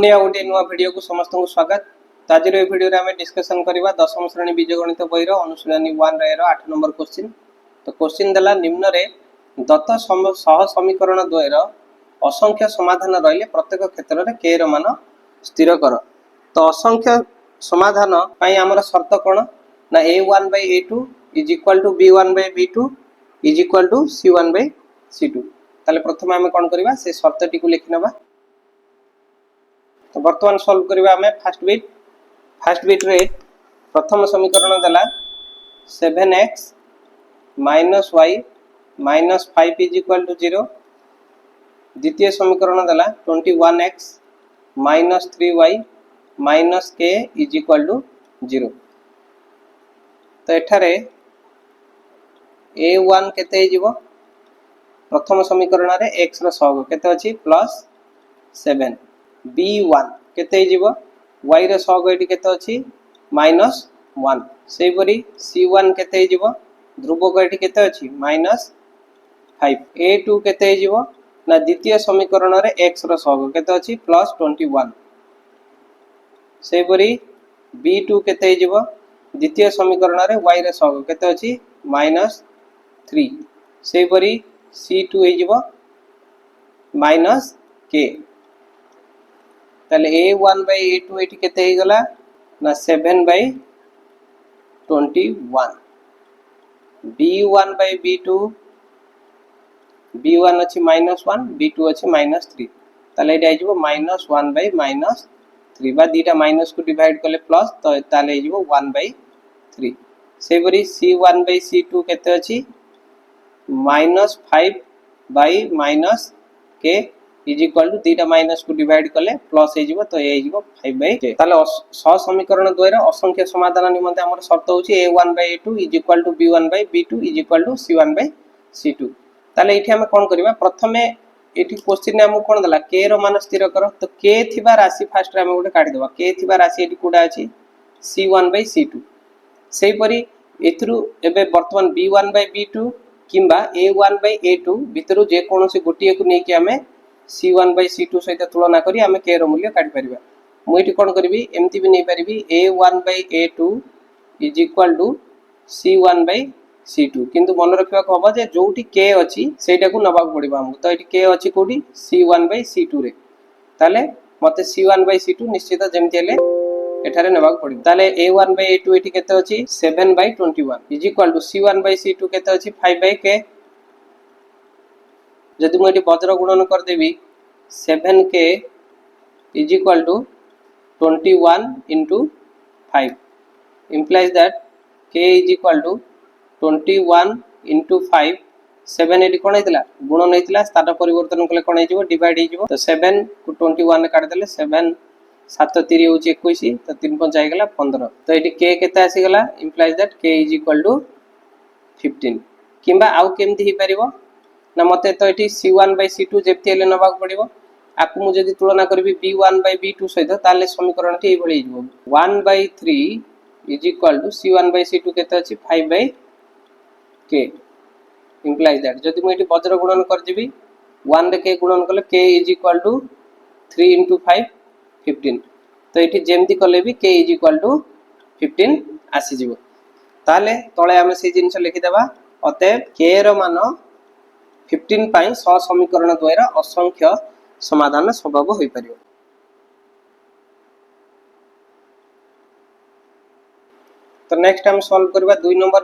पुणी आ गोटे नुआ वीडियो को समस्त को स्वागत। तो आज वीडियो रे आमे डिस्कशन करबा दशम श्रेणी बीजगणित बही अनुशीलनी 1 रे 8 नंबर क्वेश्चन। तो क्वेश्चन देला निम्न रे दत्त सह समीकरण द्वयर असंख्य समाधान रहिले प्रत्येक क्षेत्र रे k र मान स्थिर कर। तो असंख्य समाधान पई हमर शर्त कोन ना a1/a2 = b1/b2 = c1/c2। ताले प्रथम आमे कोन करबा से शर्त टी को लिखिनबा। तो वर्तमान सॉल्व करबा हमें फर्स्ट बिट रे प्रथम समीकरण देला 7x - y - 5 = 0। द्वितीय समीकरण देला 21x - 3y - k = 0। तो एठारे a1 केते हिजिवो प्रथम समीकरण रे x रो सहग केते अछि +7। b1 केते हिजिवो y रो सहग एठी केते अछि -1। सेहि परि c1 केते हिजिवो ध्रुवक एठी केते अछि -5। a2 केते हिजिवो ना द्वितीय समीकरण रे x रो सहग केते अछि +21। सेहि परि b2 केते हिजिवो द्वितीय समीकरण रे y रो सहग केते अछि -3। सेहि परि c2 हिजिवो -k। ताले a1/a2 एठी केते हे गला ना 7/21। b1/b2 b1 अछि -1 b2 अछि -3। ताले एठी आइजबो -1/-3 बा दीटा माइनस को डिवाइड करले प्लस तो ताले आइजबो 1/3। से परि c1/c2 केते अछि -5/-k = दीटा माइनस को डिवाइड करले प्लस हे जिवो तो ए हे जिवो 5/k। ताले सह समीकरण द्वयर असंख्य समाधान निमंते हमर शर्त होची a1/a2 = b1/b2 = c1/c2। ताले एठी हम कोन करबा प्रथमे एठी क्वेश्चन ने हम कोन दला k रो मान स्थिर कर। तो k थिबा राशि फर्स्ट रे हम गोटे काढी देबा। k थिबा राशि एठी कोडा अछि c1/c2। सेहि परि एथरु एबे वर्तमान b1/b2 किंबा a1/a2 भितरु जे कोनोसी गोटिए को नै कि हमें c1/c2 सहित तुलना करी हमें k रो मूल्य काढी परिबा। मु एठी कोन करबी एम्ति भी नै परिबी a1/a2 = c1/c2। किंतु मन रखिबा को हबो जे जोठी k अछि सेटा को नबा पड़िबा हमको। तो एठी k अछि कोडी c1/c2 रे। ताले मते c1/c2 निश्चित जेमति हेले एठारे नबा पड़िबा। ताले a1/a2 एठी केते अछि 7/21 = c1/c2 केते अछि 5/k। जदि मु एठी वज्र गुणन कर देबी 7k = 21 * 5 implies that k = 21 * 5। 7 एठी कोन हेतिला गुणन हेतिला स्थान परिवर्तन कले कोन हेजिवो डिवाइड हेजिवो। तो 7 को 21 काट देले 7 7 3 होची 21 तो 3 5 जाय गेला 15। तो एठी k केते आसी गेला implies that k = 15। किंबा आउ केमति हि परिवो ना मते तो एठी c1/c2 जेप्ति हेले नबा पड़िवो। आकु मु जदि तुलना करबी b1/b2 सहित ताले समीकरण ठी एभଳି हिजबो 1/3 = c1/c2 केते अछि 5/k implies that जदि मु एठी वज्र गुणन कर दिबी 1 रे k गुणन कले k = 3 * 5 15। तो एठी जेमति कले भी k = 15 आसी जिवो। ताले तळे हम से जिंस लिखि देबा अतएव k रो मान 15 पई सह समीकरण द्वयर असंख्य समाधान संभव होई परियो। तो नेक्स्ट हम सॉल्व करबा 2 नंबर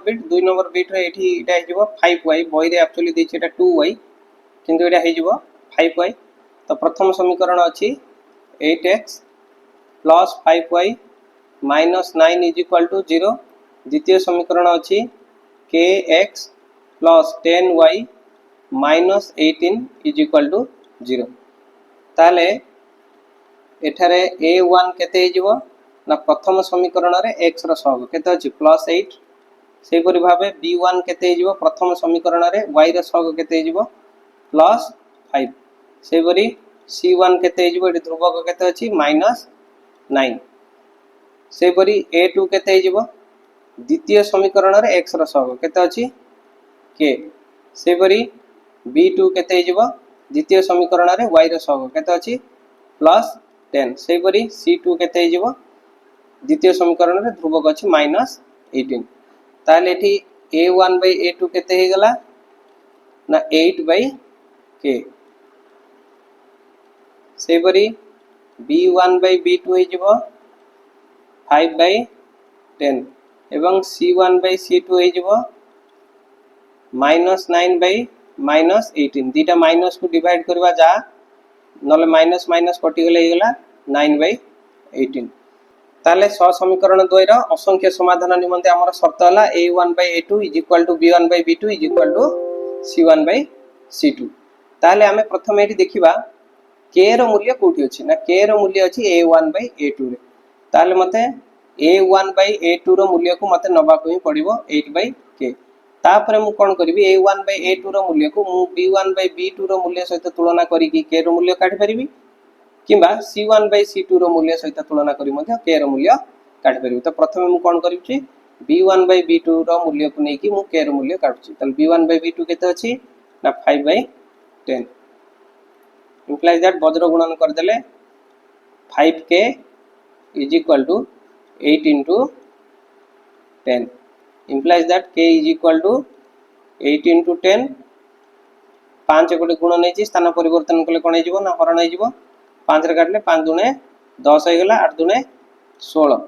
बिट रे एठी इटा हिजबो 5y बही रे एक्चुअली देछि एटा 2y किंतु एटा हिजबो 5y। तो प्रथम समीकरण अछि 8x + 5y - 9 = 0। द्वितीय समीकरण अछि kx + 10y - 18 = 0। ताले एठारे a1 केते हिजबो ना प्रथम समीकरण रे x रो सहग केते अछि +8। सेहि परि भाबे b1 केते हिजबो प्रथम समीकरण रे y रो सहग केते हिजबो +5। सेहि परि c1 केते हिजबो एठी ध्रुवक केते अछि -9। सेहि परि a2 केते हिजबो द्वितीय समीकरण रे x रो सहग केते अछि k। सेहि परि b2 केते हिजबो द्वितीय समीकरण रे y रो सहग केते अछि +10। 10 सेपरी C2 केते हो जिवो द्वितीय समीकरण रे ध्रुवक अछि -18 ताले एठी A1 by A2 केते हे गला ना 8 by k सेपरी B1 by B2 हे जिवो 5 by 10 एवं C1 by C2 हे जिवो -9 by -18 दीटा माइनस को डिवाइड करवा जा नले माइनस माइनस कटि गले हे गला 9 by 18 ताले स समीकरण 2 रो असंख्य समाधान निमंते हमर शर्त हला A1 by A2 = B1 by B2 = C1 by C2 ताले हमें प्रथम एठी देखिबा k रो मूल्य कोठी अछि ना k रो मूल्य अछि A1 by A2 रे ताले मते A1 by A2 रो मूल्य को मते नबा को ही पड़िबो 8 by k तापरे मु कोन करबी A1 by A2 रो मूल्य को मु B1 by B2 रो मूल्य सहित तुलना करी कि k रो मूल्य काढी परिबी किबा C1 by C2 रो मूल्य सहित तुलना करी मध्ये k रो मूल्य काढी परिबी तो प्रथमे मु कोन करिछि B1 by B2 रो मूल्य को नै कि मु k रो मूल्य काढछि त B1 by B2 केते अछि ना 5 by 10 implies that वज्र गुणन कर देले 5k = 8 into 10 implies that k = 8 into 10 5 गोटे गुण नै स्थान परिवर्तन कले कोन हेजिवो ना हरण हेजिवो 5 रे काटले 5 दुने 10 हे गला 8 दुने 16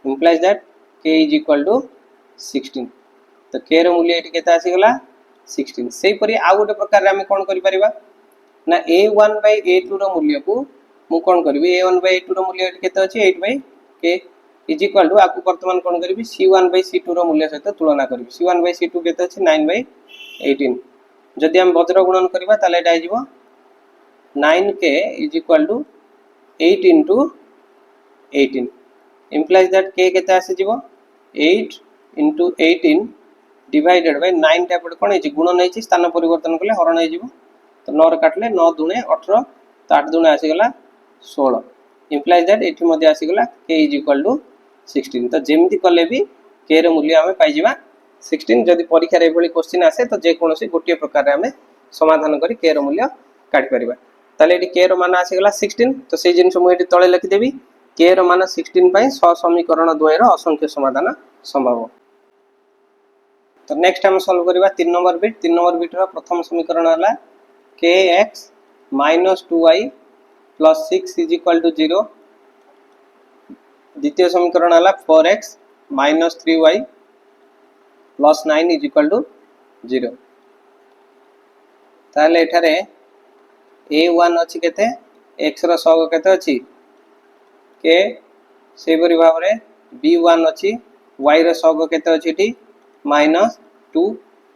implies that k = 16 तो k रो मूल्य एठी केता आसी गला 16 सेही परी आ गोटे प्रकार रे हम कोन करि परिबा ना A1 by A2 रो मूल्य को मु कोन करबी A1 by A2 रो मूल्य एठी केते अछि 8 by k = आकु वर्तमान कोन करबी C1 by C2 रो मूल्य सहित तुलना करबी C1 by C2 केते अछि 9 by 18 जदि हम वज्र गुणन करबा ताले एटा आइजिवो 9k = 8 into 18 implies that k केते आसी जिवो 8 into 18 divided by 9 टा पड कोन हेछि गुणन हेछि स्थान परिवर्तन कले हरण हेजिवो तो 9 रे काटले 9 दुने 18 तो 8 दुने आसी गला 16 implies that एठी मध्ये आसी गला k = 16 तो जेमति कले भी k रो मूल्य हमें पाइ जिबा 16 जदि परीक्षा रे एभली क्वेश्चन आसे तो जे कोनोसी गोटिए प्रकार रे हमें समाधान करी k रो मूल्य काटि परिबा ताले एठी k रो मान आसी गला 16 तो से जिंस मु एठी तळे लिखि देबी k रो मान 16 पई स समीकरण 2 रो असंख्य समाधान संभव तो नेक्स्ट हम सॉल्व करबा 3 नंबर बिट रो प्रथम समीकरण हला kx - 2y + 6 = 0 द्वितीय समीकरण हला 4x - 3y + 9 = 0 ताले एठारे A1 अछि केते x रो सग केते अछि k से परि भाव रे B1 अछि y रो सग केते अछि ठी -2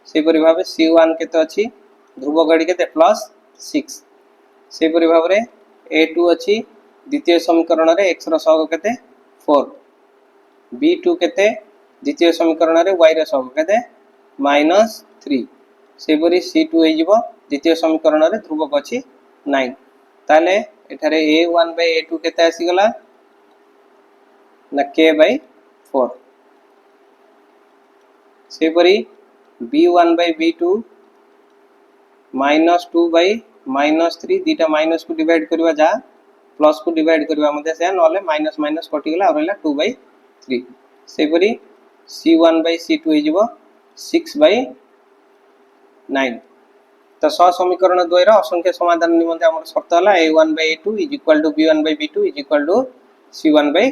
से परि भाव C1 केते अछि ध्रुव गडी केते +6 से परि भाव रे A2 अछि द्वितीय समीकरण रे x रो सग केते 4 B2 केते द्वितीय समीकरण रे y रो सग केते -3 से परि C2 हे जिवो द्वितीय समीकरण रे ध्रुवक अछि 9 ताले एठारे A1 by A2 केते आसी गला ना k by 4 से परि B1 by B2 -2 by -3 दीटा minus को डिवाइड करबा जा प्लस को डिवाइड करबा मध्ये से नले माइनस माइनस कटि गला और रहला 2 by 3 से परि C1 by C2 हे जिवो 6 by 9 तो स समीकरण 2 रो असंख्य समाधान निमंते हमर शर्त हला A1 by A2 = B1 by B2 = C1 by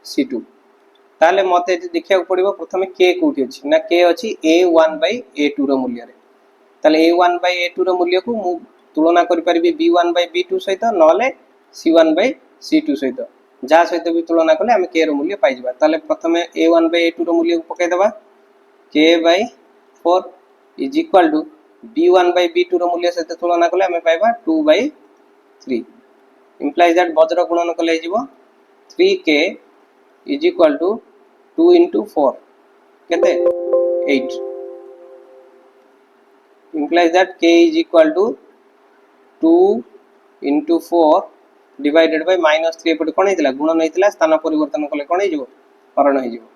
C2 ताले मते देखिया पड़िबो प्रथमे k कोठी अछि ना k अछि A1 by A2 रो मूल्य रे ताले A1 by A2 रो मूल्य को मु तुलना करि परिबी B1 by B2 सहित नले C1 by C2 सहित जा सहित भी तुलना कले हम k रो मूल्य पाइ जिबा ताले प्रथमे A1 by A2 रो मूल्य को पकै देबा k by 4 = B1 by B2 रो मूल्य सहित तुलना कले हम पाइबा 2 by 3 implies that वज्र गुणन कले जिवो 3k = 2 into 4 केते 8 implies that k = 2 into 4 divided by -3 एपटे कोन हेतिला गुणन हेतिला स्थान परिवर्तन कले कोन हे जिवो हरण हे जिवो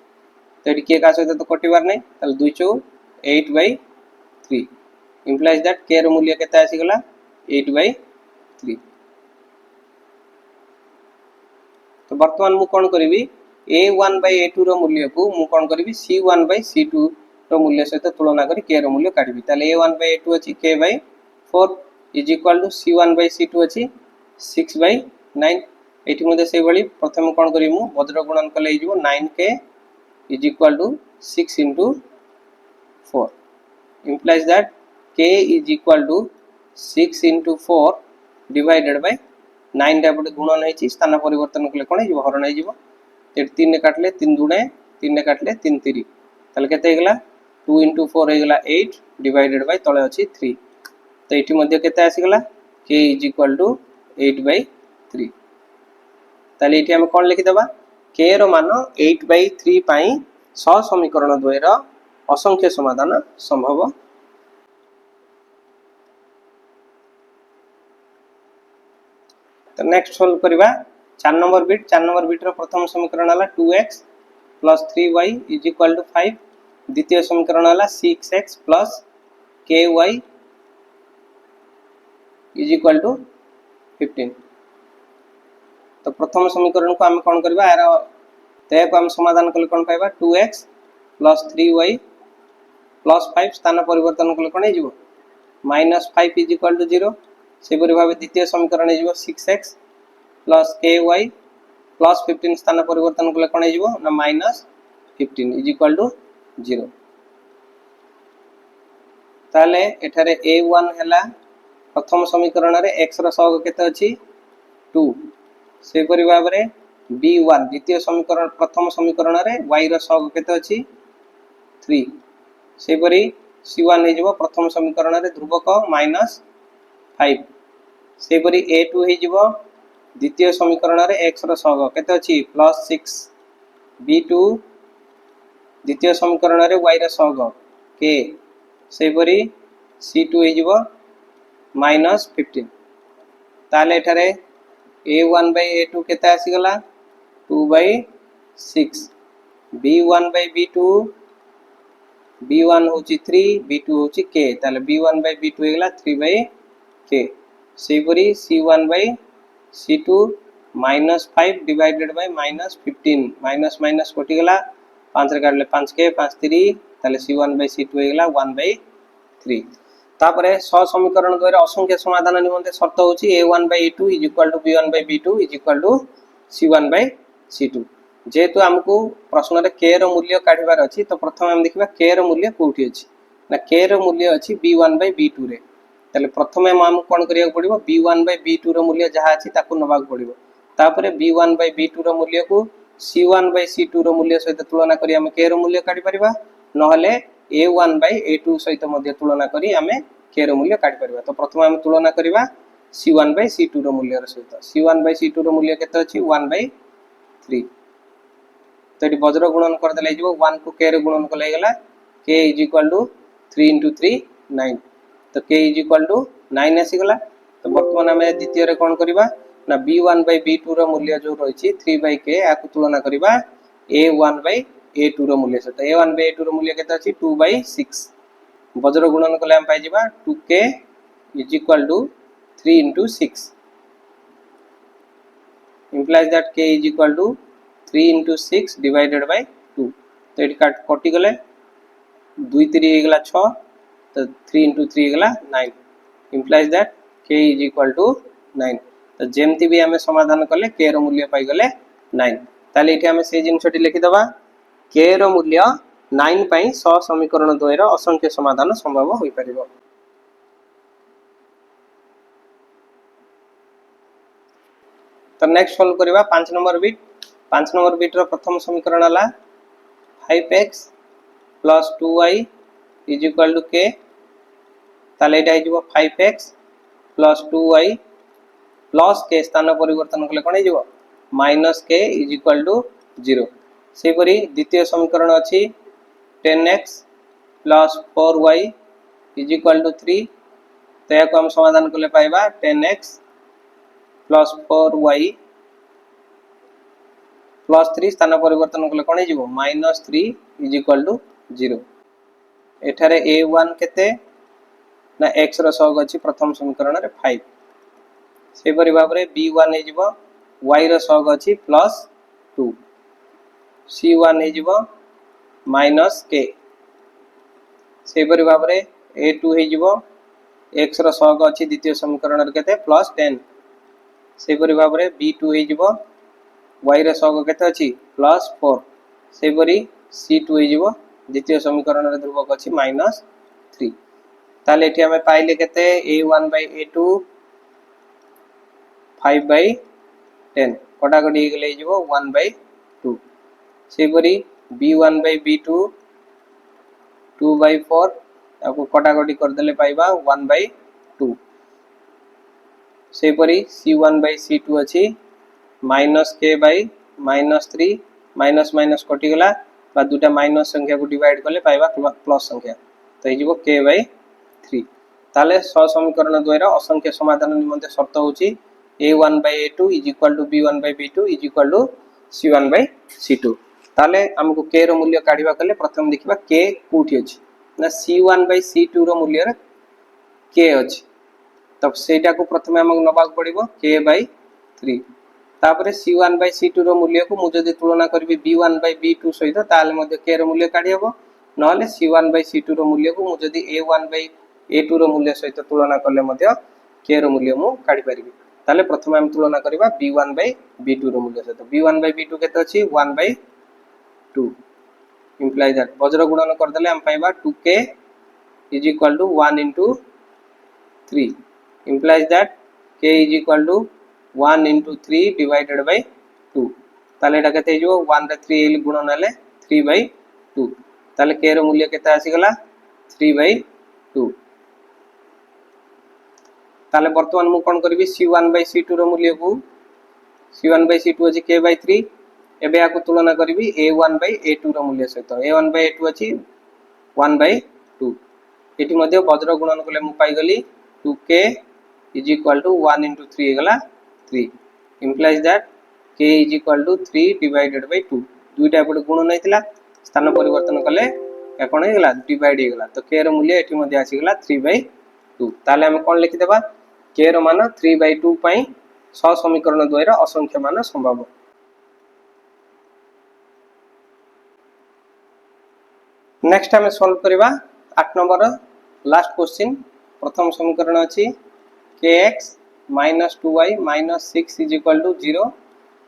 तो एटी k का सहित तो कटिबार नै ताले 2 * 8 by 3 implies that k रो मूल्य केते आसी गला 8 by 3 तो बर्तमान मु कौन करी a1/a2 रो मूल्य को मु कौन करी c1/c2 रो मूल्य सहित तुलना करी k रो मूल्य काढबी ताले a1/a2 अछि k/4 is equal to c1/c2 अछि 6/9 एठी मध्ये से बळी प्रथम कौन करी मु वज्र गुणन कले हिजो 9k is equal to 6 into 4 implies that k is equal to 6 into 4 divided by 9 टा बडे गुणन हेची स्थान परिवर्तन कले कोन हिजो हरण हिजो 3 ने काटले 3 दुणे 3 ने काटले 3 3 ताले केते हेगला 2 into 4 हेगला 8 divided by तळे अछि 3 तो एठी मध्ये केते आसीगला k is equal to 8/3 ताले एठी हम कोन लिखि देबा k रो मान 8/3 पई समीकरण द्वय रो असंख्य समाधान संभव। तो नेक्स्ट सॉल्व करबा 4 नंबर बिट रो प्रथम समीकरण हला 2x plus 3y is equal to 5 द्वितीय समीकरण हला 6x plus ky is equal to 15 तो प्रथम समीकरण को हम कोन करबा यार ते को हम समाधान कले कोन पाइबा 2x plus 3y plus 5 स्थान परिवर्तन कले कोन हिजो -5 is equal to 0 से परि भाबे द्वितीय समीकरण हिजो 6x plus ky plus 15 स्थान परिवर्तन कले कोन हिजो ना -15 is equal to 0 ताले एठारे a1 हला प्रथम समीकरण रे x रो सहग केते अछि 2 से परि भाबे b1 द्वितीय समीकरण प्रथम समीकरण रे y रो सहग केते अछि 3 से परि c1 हे जबो प्रथम समीकरण रे ध्रुवक -5 से परि a2 हे जबो द्वितीय समीकरण रे x रो सहग केते अछि +6 b2 द्वितीय समीकरण रे y रो सहग k से परि c2 हे जबो -15 ताले एठारे a1/a2 केते आसी गला 2/6 b1/b2 b1 होची 3 b2 होची k ताले b1/b2 हेगला 3/k से परि c1/c2 -5 डिवाइडेड बाय -15 माइनस कटि गला 5 रे काटले 5k 5 3 ताले c1/c2 हेगला 1/3 तापरे सह समीकरण द्वार असंख्य समाधान निमंते शर्त होची a1/a2 is equal to b1/b2 is equal to c1/c2 जेतु हमकु प्रश्न रे k रो मूल्य काढिबार अछि तो प्रथम हम देखिबा k रो मूल्य कोठी अछि ना k रो मूल्य अछि b1/b2 रे तले प्रथमे हम कोन करिया पड़िबो b1/b2 रो मूल्य जहा अछि ताकु नबाक पड़िबो तापरे b1/b2 रो मूल्य को c1/c2 रो मूल्य सहित तुलना करी हम k रो मूल्य काढि परिबा नहले a1/a2 सहित मध्ये तुलना करी हमें k रो मूल्य काढि परिबा तो प्रथम हम तुलना करिबा c1/c2 रो मूल्य सहित c1/c2 रो मूल्य केते अछि 1/3 तो एटी वज्र गुणन कर देले जिवो 1 को k रे गुणन कले गेला k is equal to 3 into 3 9 तो k is equal to 9 आसी गला तो वर्तमान हमें द्वितीय रे कोन करिबा ना b1/b2 रो मूल्य जो रहिछि 3/k आकु तुलना करिबा a1/a2 रो मूल्य सहित a1/a2 रो मूल्य केते अछि 2/6 वज्र गुणन कले हम पाइ जिबा 2k is equal to 3 into 6 implies that k is equal to 3 into 6 divided by 2 तो एटी कटि गले 2 3 हे गला 6 तो 3 into 3 हे गला 9 implies that k is equal to 9 तो जेमति भी हमें समाधान कले k रो मूल्य पाइ गले 9 ताले एठी हमें से जिनसटी लिखि दबा k रो मूल्य 9 पई सह समीकरण द्वय रो असंख्य समाधान संभव होई परिबो। तो नेक्स्ट सॉल्व करबा 5 नंबर बिट रो प्रथम समीकरण हला 5x plus 2y is equal to k ताले एटा हिजो 5x plus 2y plus k स्थान परिवर्तन कले कोन हिजो -k is equal to 0 से परि द्वितीय समीकरण अछि 10x plus 4y is equal to 3 तो याको हम समाधान कले पाइबा 10x plus 4y plus 3 स्थान परिवर्तन कले कोन हिजो -3 is equal to 0 एठारे a1 केते ना x रो सहग अछि प्रथम समीकरण रे 5 से परि भाबरे b1 हे जिवो y रो सहग अछि +2 c1 हे जिवो -k से परि भाबरे a2 हे जिवो x रो सहग अछि द्वितीय समीकरण रे केते +10 से परि भाबरे b2 हे जिवो y रो सहग केते अछि +4 से परि c2 हे जिवो द्वितीय समीकरण रे ध्रुवक अछि -3 ताले एठी हमें पाइले केते a1/a2 5/10 कटा कटी गेले जिवो 1/2 से परि b1/b2 2/4 आपको कटा कटी कर देले पाइबा 1/2 से परि c1/c2 अछि -k/-3 माइनस माइनस कटी गला बा दुटा माइनस संख्या को डिवाइड करले पाइबा प्लस संख्या तो हिजो k/3 ताले समीकरण द्वयर असंख्य समाधान निमंते शर्त होची a1/a2 b1/b2 c1/c2 ताले हमको k रो मूल्य काढिबा कले प्रथम देखिबा k कोठी अछि ना c1/c2 रो मूल्य k अछि तब सेटा को प्रथम हमक नबाक पड़िबो k/3 तापरे c1/c2 रो मूल्य को मु जदि तुलना करबी b1/b2 सहित ताले मध्ये k रो मूल्य काढी हबो नहले c1/c2 रो मूल्य को मु जदि a1/a2 रो मूल्य सहित तुलना करले मध्ये k रो मूल्य मु काढी परिबी ताले प्रथम हम तुलना करबा b1/b2 रो मूल्य सहित b1/b2 केते अछि 1/2 implies that वज्र गुणन कर देले हम पाइबा 2k = 1 * 3 implies that k = 1 * 3 divided by 2 ताले एटा केते हिजो 1 रे 3 गुणन हेले 3/2 ताले k रो मूल्य केते आसी गला 3/2 ताले वर्तमान मु कोन करबी c1/c2 रो मूल्य को c1/c2 अछि k/3 एबे आको तुलना करबी a1/a2 रो मूल्य सहित a1/a2 अछि 1/2 एटी मध्ये वज्र गुणन कले मु पाई गली 2k = 1 * 3 गला 3 implies that k = 3 divided by 2 दुईटा पड गुणन हेतिला स्थान परिवर्तन कले एकण हे गला डिवाइड हे गला तो k रो मूल्य एटी मध्ये आसी गला 3/2 ताले हम कोन लिखि देबा k रो मान 3/2 पई स समीकरण द्वयर असंख्य मान संभव नेक्स्ट हमें सॉल्व करबा 8 नंबर लास्ट क्वेश्चन प्रथम समीकरण अछि kx - 2y - 6 = 0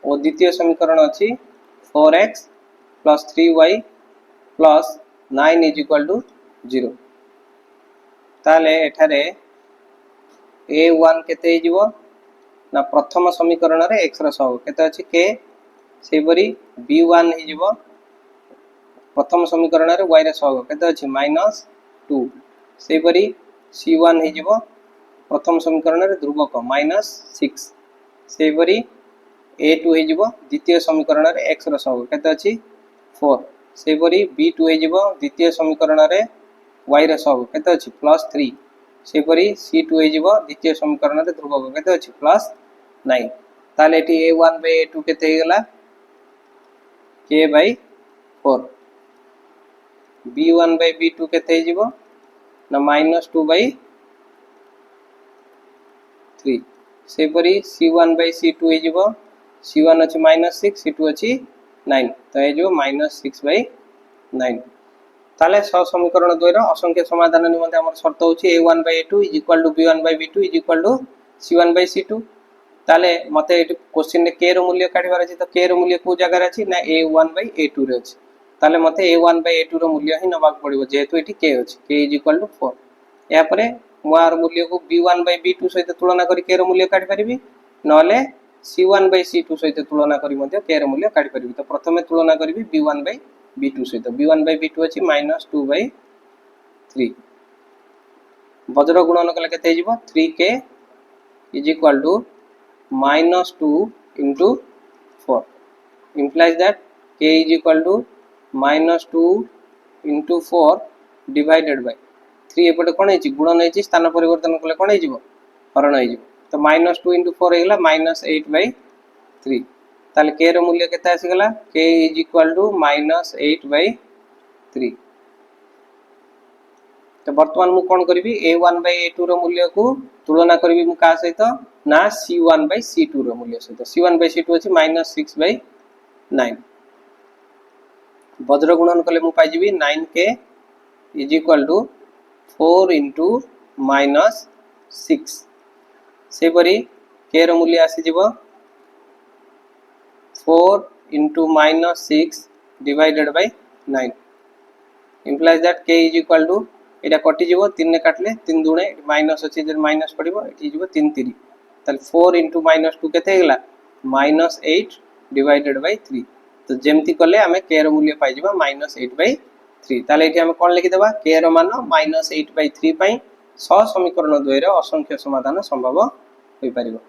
और द्वितीय समीकरण अछि 4x + 3y + 9 = 0 ताले एठारे a1 केते हिजबो ना प्रथम समीकरण रे x रो सहग केते अछि k से परि b1 हिजबो प्रथम समीकरण रे y रे सहग केते अछि -2 से परि c1 हिजबो प्रथम समीकरण रे ध्रुवक -6 से परि a2 हिजबो द्वितीय समीकरण रे x रो सहग केते अछि 4 से परि b2 हिजबो द्वितीय समीकरण रे y रे सहग केते अछि +3 से परि c2 हिजबो द्वितीय समीकरण रे ध्रुवक केते अछि +9 ताले एटी a1/a2 केते हेगला k/4 b1/b2 केते हिजबो ना -2/3 से परि c1/c2 हिजबो c1 अछि -6 c2 अछि 9 तो हिजबो -6/9 ताले स समीकरण द्वयर असंख्य समाधान निमंते हमर शर्त होछि a1/a2 = b1/b2 = c1/c2 ताले मते एटी क्वेश्चन ने k रो मूल्य काढिबार अछि तो k रो मूल्य को जगह रे अछि ना a1/a2 रे अछि ताले मते a1/a2 रो मूल्य ही नबाक पड़िबो जेहेतु एटी k अछि k = 4 या परे मोर मूल्य को b1/b2 सहित तुलना करी k रो मूल्य काढि परिबी नले c1/c2 सहित तुलना करी मध्ये k रो मूल्य काढि परिबी तो प्रथमे तुलना करबी b1/b2 सहित b1/b2 अछि -2/3 वज्र गुणन कले केते हिजबो 3k = -2 * 4 implies that k = -2 * 4 divided by 3 एपटे कोन हेछि गुणन हेछि स्थान परिवर्तन कले कोन हेजिवो हरण हेजिवो तो -2 * 4 हेगला -8/3 ताले k रो मूल्य केते आसी गला k = -8/3 तो वर्तमान मु कौन करी a1 by a2 रो मूल्य को तुलना करी मु का सहित ना c1 by c2 रो मूल्य सहित c1 by c2 अछि -6 by 9 वज्र गुणन कले मु पाई जिवि 9k is equal to 4 into -6 से परी k रो मूल्य आसी जिवो 4 into -6 divided by 9 implies that k is equal to एटा कटि जीवो 3 ने काटले 3 दुणे माइनस अछि जे माइनस पडिबो एठी जीवो 3 3 ताले 4 into -2 केते हेगला -8 divided by 3 तो जेमति कले हमें k रो मूल्य पाई जीवा -8 by 3 ताले एठी हम कोन लिखि देबा k रो मान -8 by 3 पई 6 समीकरण 2 रे असंख्य समाधान संभव होई परिबो।